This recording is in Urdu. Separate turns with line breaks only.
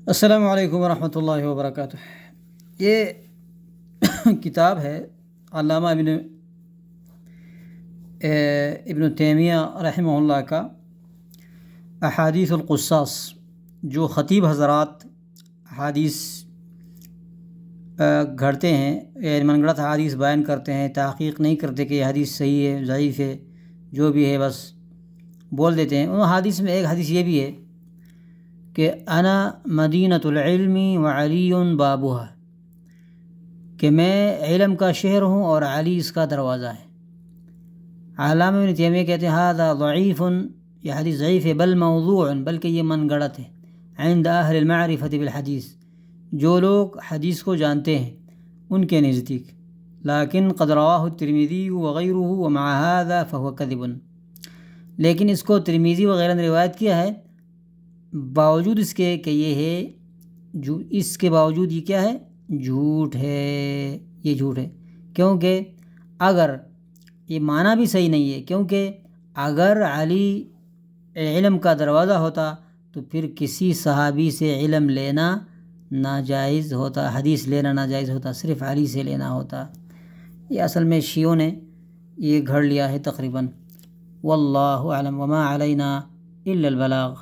السلام علیکم ورحمۃ اللہ وبرکاتہ۔ یہ کتاب ہے علامہ ابن تیمیہ رحمہ اللہ کا احادیث القصاص، جو خطیب حضرات حدیث گھڑتے ہیں، یعنی من گھڑت حدیث بیان کرتے ہیں، تحقیق نہیں کرتے کہ یہ حدیث صحیح ہے ضعیف ہے، جو بھی ہے بس بول دیتے ہیں۔ ان حدیث میں ایک حدیث یہ بھی ہے کہ انا مدینۃ العلم وعلی بابها، کہ میں علم کا شہر ہوں اور علی اس کا دروازہ ہے۔ علامہ ابن تیمیہ کہتے ہیں ھذا ضعیف، یہ حدیث ضعیف ہے، بل موضوع، بلکہ یہ من گڑت ہے، عند اہل المعرفۃ بالحدیث، جو لوگ حدیث کو جانتے ہیں ان کے نزدیک، لیکن قد رواہ الترمذی وغیرہ ومع ھذا فهو کذب، لیکن اس کو ترمذی وغیرہ نے روایت کیا ہے، باوجود اس کے کہ یہ ہے جو اس کے باوجود یہ کیا ہے، جھوٹ ہے، یہ جھوٹ ہے، کیونکہ اگر یہ معنی بھی صحیح نہیں ہے، کیونکہ اگر علی علم کا دروازہ ہوتا تو پھر کسی صحابی سے علم لینا ناجائز ہوتا، حدیث لینا ناجائز ہوتا، صرف علی سے لینا ہوتا۔ یہ اصل میں شیعوں نے یہ گھڑ لیا ہے تقریباً۔ واللہ اعلم وما علینا الا البلاغ۔